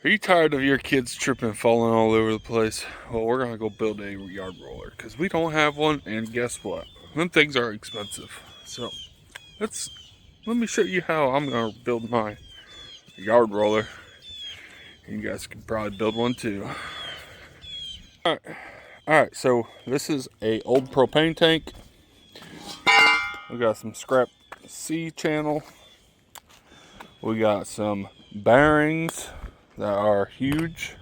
Are you tired of your kids tripping and falling all over the place? Well, we're going to go build a yard roller because we don't have one, and guess what? Them things are expensive. So, let's let me show you how I'm going to build my yard roller. You guys can probably build one too. Alright, so this is a old propane tank. We got some scrap C channel. We got some bearings that are huge.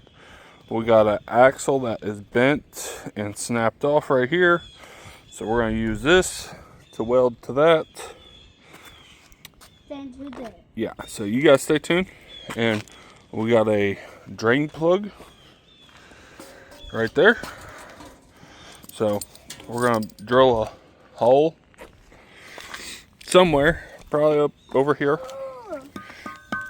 We got an axle that is bent and snapped off right here. So we're going to use this to weld to that. Then do this. Yeah, so you guys stay tuned. And we got a drain plug right there. So we're going to drill a hole somewhere, probably up over here.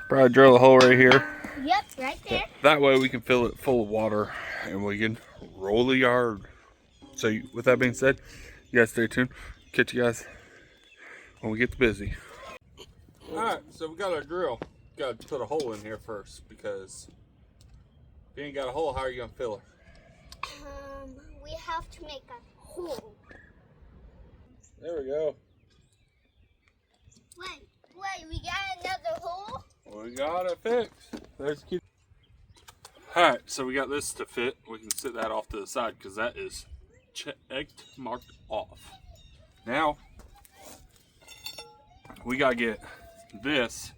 Probably drill a hole right here. Yep, right there. That way we can fill it full of water and we can roll the yard. So with that being said, you guys stay tuned. Catch you guys when we get busy. Alright, so we got our drill. Got to put a hole in here first because if you ain't got a hole, how are you going to fill it? We have to make a hole. There we go. Wait, we got another hole? We got it fixed. There's the key. Alright, so we got this to fit. We can set that off to the side because that is checked, marked off. Now, we got to get this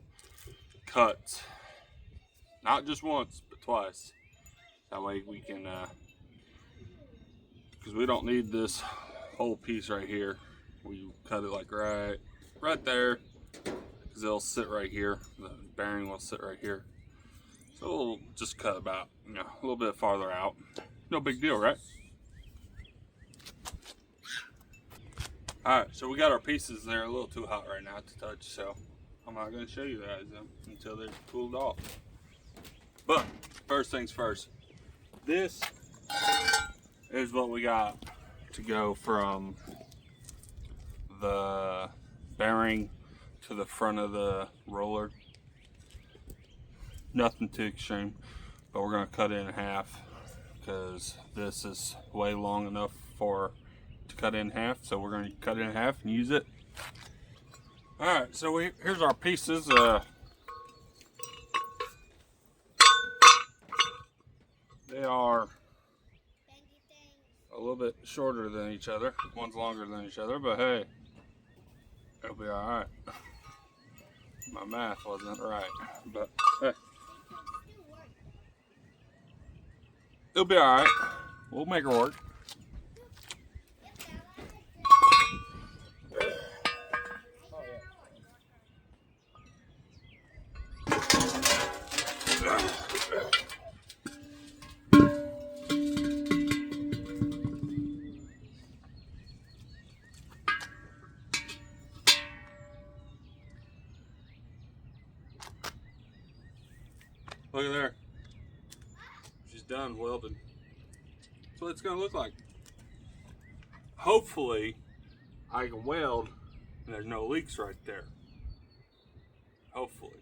cut. Not just once, but twice. That way we can, because we don't need this whole piece right here. We cut it like right there. Because it'll sit right here. The bearing will sit right here. So we'll just cut about, a little bit farther out. No big deal, right? Alright, so we got our pieces there a little too hot right now to touch, so I'm not going to show you guys them until they're cooled off. But, first things first. This is what we got to go from the bearing to the front of the roller. Nothing too extreme, but we're going to cut it in half because this is way long enough to cut it in half. So we're going to cut it in half and use it. Alright, so here's our pieces. They are a little bit shorter than each other. One's longer than each other, but hey, it'll be alright. My math wasn't right, but hey. It'll be alright. We'll make her work. Look at there. She's done welded. That's what it's going to look like. Hopefully, I can weld and there's no leaks right there. Hopefully.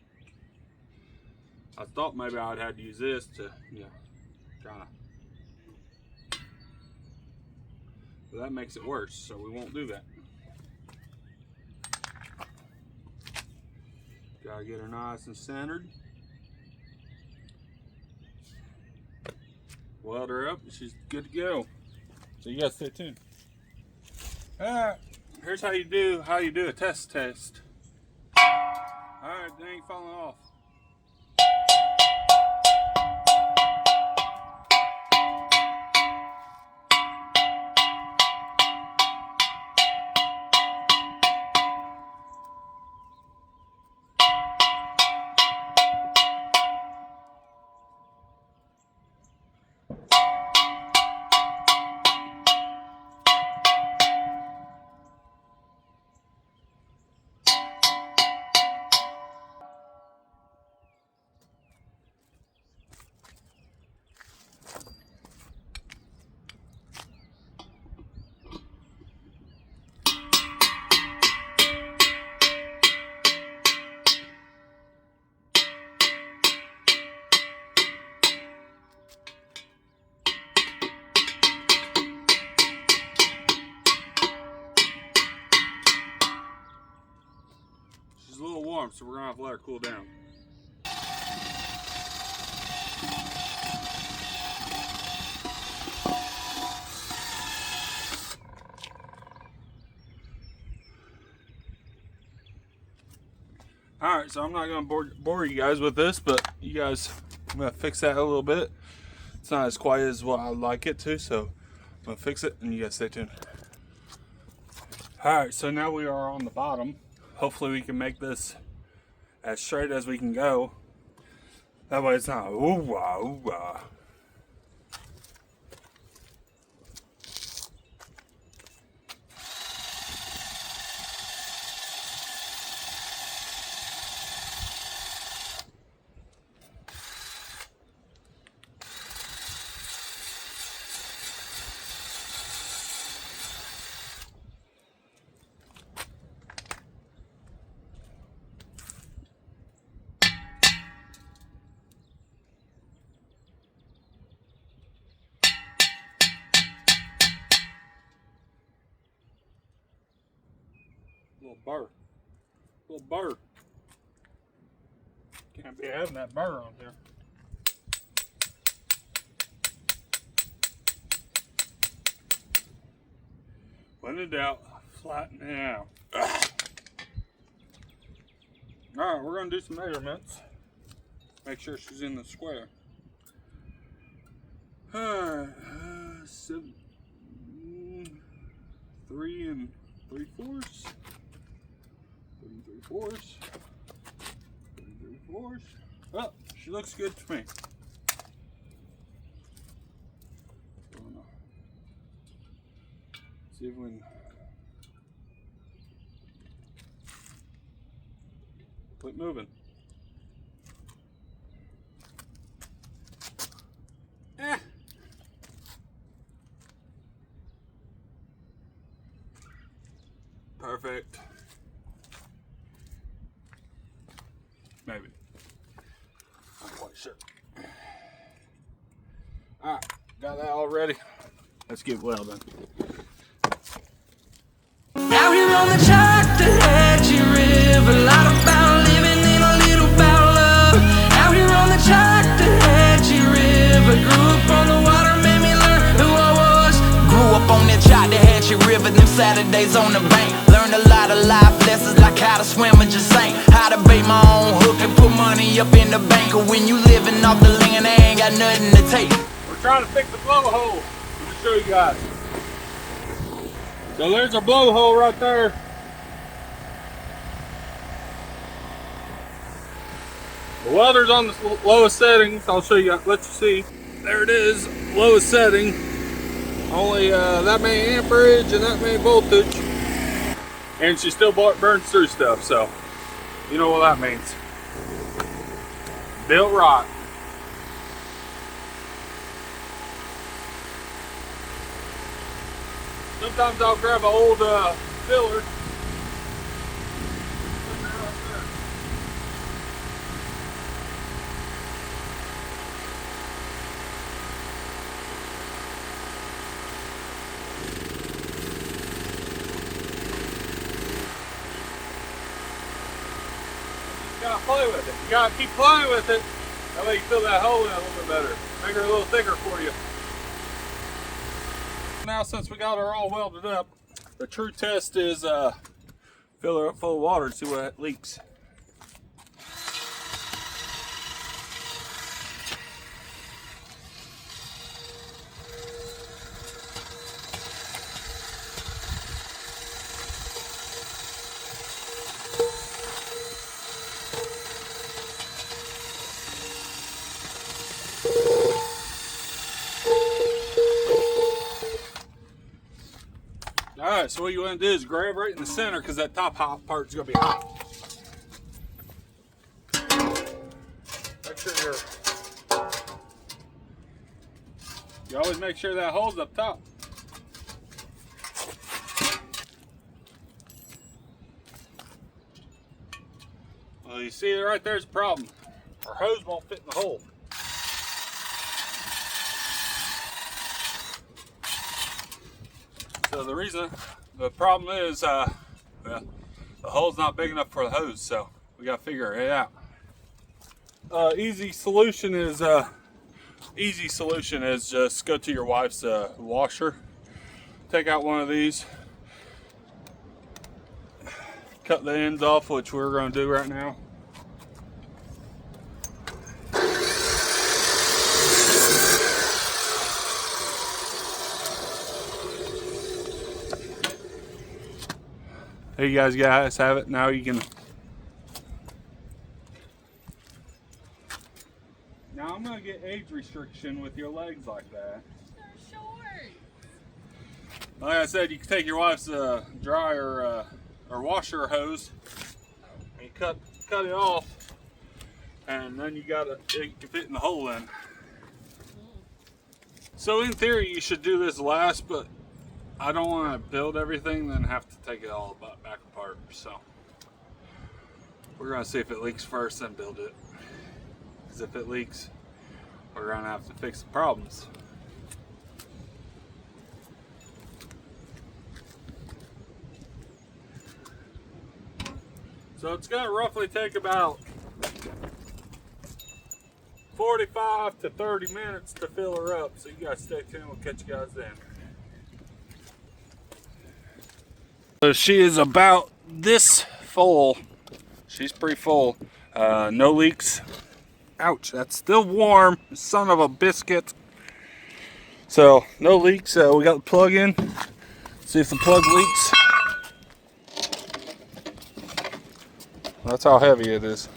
I thought maybe I'd have to use this to, kind of. But that makes it worse, so we won't do that. Gotta get her nice and centered. Weld her up and she's good to go. So you guys stay tuned. Alright, here's how you do a test. Alright, they ain't falling off. warm, so we're gonna have to let her cool down. Alright, so I'm not gonna bore you guys with this, but you guys, I'm gonna fix that a little bit. It's not as quiet as what I'd like it to, so I'm gonna fix it and you guys stay tuned. Alright, so now we are on the bottom. Hopefully we can make this as straight as we can go. That way it's not ooh-wah, ooh-wah. Little burr. Can't be having that burr on here. When in doubt, flatten it out. Alright, we're going to do some measurements. Make sure she's in the square. 3 3/4. 3 3/4. 3 3/4. Oh, she looks good to me. See if we can quit moving. Perfect. Maybe. I'm quite sure. Alright, got that all ready. Let's get welding. Out here on the Chattahoochee River, a lot about living and a little about love. Out here on the Chattahoochee River, grew up on the water, made me learn who I was. Grew up on that Chattahoochee River, them Saturdays on the bank. Learned a lot of life lessons, like how to swim and just sink, how to bait my own hook and put money up in the bank. Or when you living off the land, they ain't got nothing to take. We're trying to fix the blowhole. Let me show you guys. So there's a blowhole right there. The welder's on the lowest settings. I'll show you, let you see. There it is, lowest setting. Only that many amperage and that many voltage. And she still burns through stuff, so you know what that means. Built right. Sometimes I'll grab an old filler. You gotta play with it. You gotta keep playing with it. That way you fill that hole in a little bit better. Make her a little thicker for you. Now, since we got her all welded up, the true test is fill her up full of water and see what leaks. Alright, so what you want to do is grab right in the center because that top hot part's going to be hot. Make sure you always make sure that hole's up top. Well, you see right there's a problem. Our hose won't fit in the hole. So the problem is, well, the hole's not big enough for the hose, so We gotta figure it out. Easy solution is just go to your wife's washer, take out one of these, cut the ends off, which we're gonna do right now. There you guys have it. Now you can. Now I'm gonna get age restriction with your legs like that. They're short. Like I said, you can take your wife's dryer or washer hose and cut it off, and then it can fit in the hole in. So in theory, you should do this last, but I don't want to build everything, then have to take it all back apart. So we're gonna see if it leaks first, then build it. Because if it leaks, we're gonna have to fix the problems. So it's gonna roughly take about 45 to 30 minutes to fill her up. So you guys stay tuned. We'll catch you guys then. So she is about this full. She's pretty full. No leaks. Ouch, that's still warm. Son of a biscuit. So, no leaks. We got the plug in. See if the plug leaks. That's how heavy it is.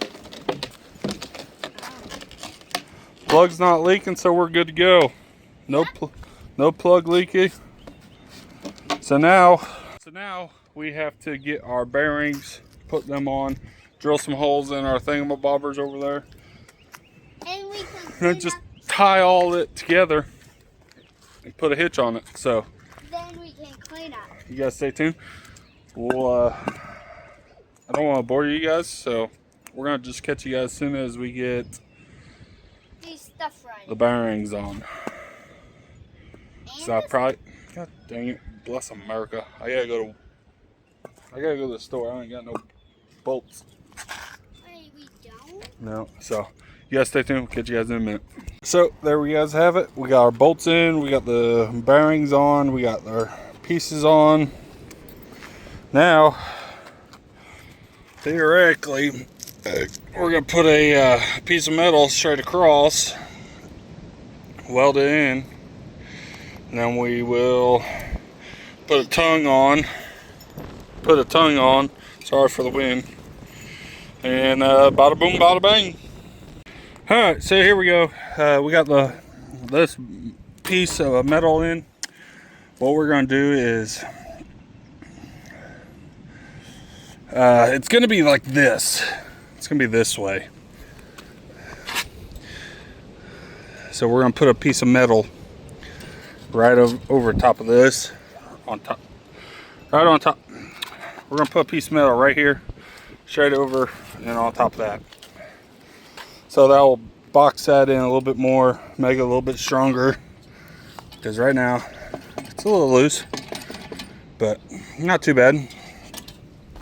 Plug's not leaking, so we're good to go. No plug leaky. So now we have to get our bearings, put them on, drill some holes in our thingamabobbers over there, And we can and just tie all it together and put a hitch on it. So then we can clean up. you guys stay tuned. We'll I don't want to bore you guys, so we're gonna just catch you guys as soon as we get These stuff right. the bearings on. So I And probably, God dang it, bless America. I gotta go to the store. I ain't got no bolts. wait, we don't? No. So you guys stay tuned. We'll catch you guys in a minute. So there we guys have it. We got our bolts in. We got the bearings on. We got our pieces on. Now, theoretically, we're gonna put a piece of metal straight across, weld it in, and then we will put a tongue on. Sorry for the wind. And bada boom, bada bang. All right, so here we go. We got this piece of metal in. What we're gonna do is, it's gonna be like this. It's gonna be this way. So we're gonna put a piece of metal right over top of this, right on top. We're gonna put a piece of metal right here, straight over and on top of that. So that will box that in a little bit more, make it a little bit stronger. Because right now it's a little loose, but not too bad.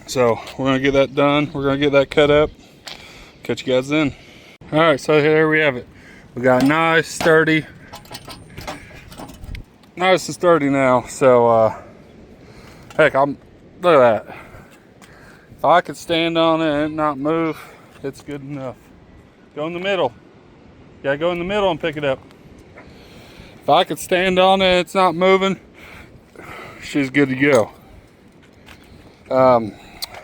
So we're gonna get that done. We're gonna get that cut up. Catch you guys then. All right, so here we have it. We got nice and sturdy now. So heck, look at that. If I could stand on it and not move, it's good enough. Go in the middle. You gotta go in the middle and pick it up. If I could stand on it and it's not moving, she's good to go.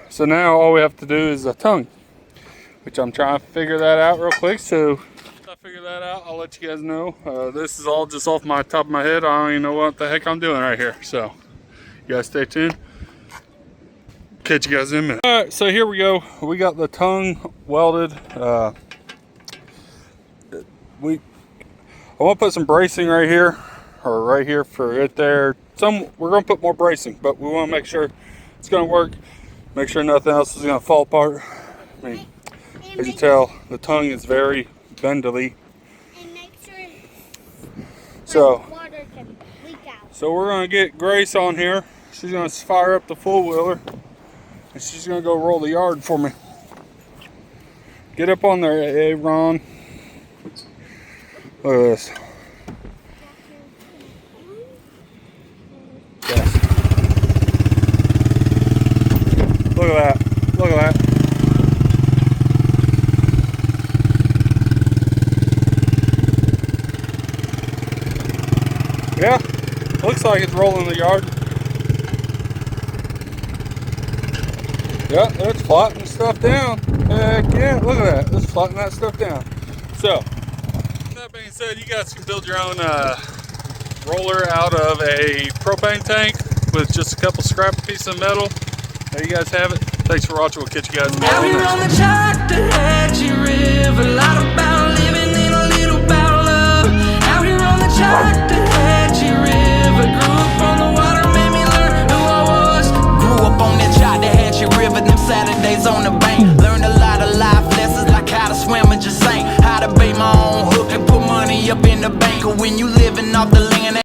So now all we have to do is a tongue, which I'm trying to figure that out real quick. So if I figure that out, I'll let you guys know. This is all just off my top of my head. I don't even know what the heck I'm doing right here. So you guys stay tuned. Catch you guys in a minute. All right, so here we go. We got the tongue welded. I want to put some bracing right here, or right here for it there. We're gonna put more bracing, but we want to make sure it's gonna work. Make sure nothing else is gonna fall apart. I mean, as you tell, the tongue is very bendly. And make sure So, water can leak out. so we're gonna get Grace on here. She's gonna fire up the 4-wheeler, and she's gonna go roll the yard for me. Get up on there, Aaron. Look at this. Yes. Look at that. Look at that. Yeah, looks like it's rolling the yard. Yeah, it's flattening stuff down. Heck yeah, look at that. It's flattening that stuff down. So, that being said, you guys can build your own roller out of a propane tank with just a couple scrap pieces of metal. There you guys have it. Thanks for watching. We'll catch you guys tomorrow. Out here on the Chattahoochee River, a lot about living and a little about love. Out here on the Chattahoochee River, grew up on the water, made me learn who I was. Grew up on that Chattahoochee River, them Saturdays on the bank. Learned a lot of life lessons, like how to swim and just sink, how to bait my own hook and put money up in the bank. When you live